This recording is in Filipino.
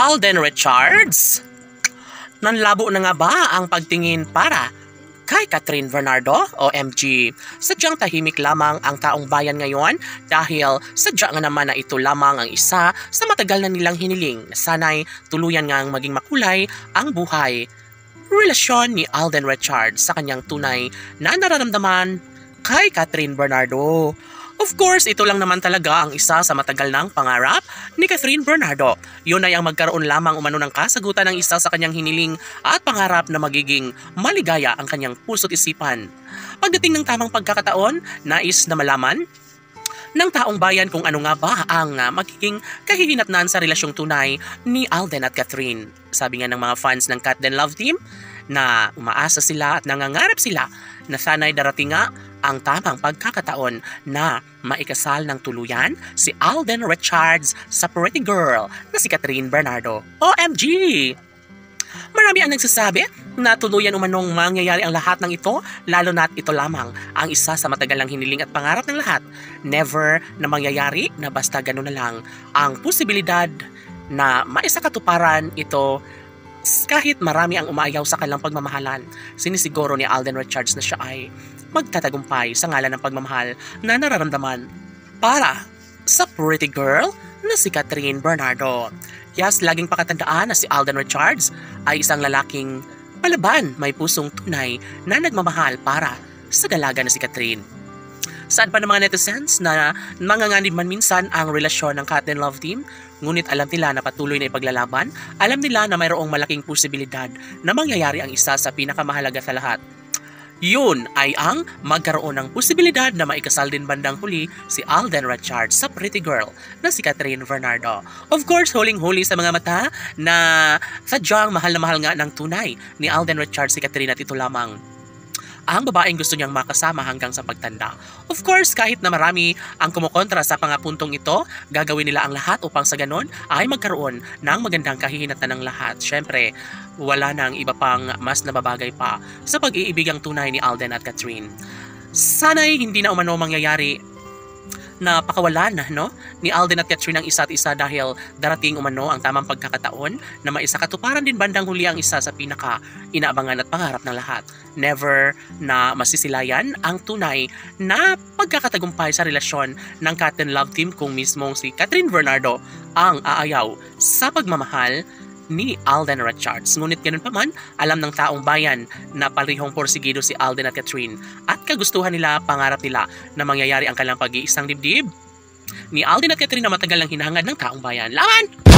Alden Richards? Nanlabo na nga ba ang pagtingin para kay Catherine Bernardo? OMG, sadyang tahimik lamang ang taong bayan ngayon dahil sadya nga naman na ito lamang ang isa sa matagal na nilang hiniling na sana'y tuluyan ngang maging makulay ang buhay. Relasyon ni Alden Richards sa kanyang tunay na nararamdaman kay Catherine Bernardo. Of course, ito lang naman talaga ang isa sa matagal ng pangarap ni Catherine Bernardo. Yun ay ang magkaroon lamang umano ng kasagutan ng isa sa kanyang hiniling at pangarap na magiging maligaya ang kanyang puso't isipan. Pagdating ng tamang pagkakataon, nais na malaman ng taong bayan kung ano nga ba ang magiging kahihinatnan sa relasyong tunay ni Alden at Catherine. Sabi nga ng mga fans ng Cat Den Love Team na umaasa sila at nangangarap sila na sana'y darating nga ang tamang pagkakataon na maikasal ng tuluyan si Alden Richards sa pretty girl na si Catherine Bernardo. OMG! Marami ang nagsasabi na tuluyan umanong mangyayari ang lahat ng ito, lalo na't ito lamang ang isa sa matagal ng hiniling at pangarap ng lahat. Never na mangyayari na basta gano'n na lang ang posibilidad na maisakatuparan ito kahit marami ang umaayaw sa kanilang pagmamahalan. Sinisiguro ni Alden Richards na siya ay magtatagumpay sa ngalan ng pagmamahal na nararamdaman para sa pretty girl na si Catherine Bernardo. Yes, laging pakatandaan na si Alden Richards ay isang lalaking palaban, may pusong tunay na nagmamahal para sa dalaga na si Catherine. Saan pa ng mga netizens na manganganib man minsan ang relasyon ng Cat Den Love Team, ngunit alam nila na patuloy na ipaglalaban, alam nila na mayroong malaking posibilidad na mangyayari ang isa sa pinakamahalaga sa lahat. Yun ay ang magkaroon ng posibilidad na maikasal din bandang huli si Alden Richards sa pretty girl na si Catherine Bernardo. Of course, huling-huli sa mga mata na sadyang mahal na mahal nga ng tunay ni Alden Richards si Catherine at ito lamang ang babaeng gusto niyang makasama hanggang sa pagtanda. Of course, kahit na marami ang kumukontra sa pangapuntong ito, gagawin nila ang lahat upang sa ganon ay magkaroon ng magandang kahihinatnan ng lahat. Syempre, wala nang iba pang mas nababagay pa sa pag-iibigang tunay ni Alden at Catherine. Sana'y hindi na umano mangyayari na pakawalan ni Alden at Catherine ang isa't isa dahil darating umano ang tamang pagkakataon na maisakatuparan din bandang huli ang isa sa pinaka inaabangan at pangarap ng lahat. Never na masisilayan ang tunay na pagkakatagumpay sa relasyon ng Cat Den Love Team kung mismong si Catherine Bernardo ang aayaw sa pagmamahal ni Alden Richards. Ngunit ganun pa man, alam ng taong bayan na parehong porsigido si Alden at Catherine at kagustuhan nila, pangarap nila na mangyayari ang kanilang pag-iisang dibdib ni Alden at Catherine na matagal lang hinahangad ng taong bayan. Laban!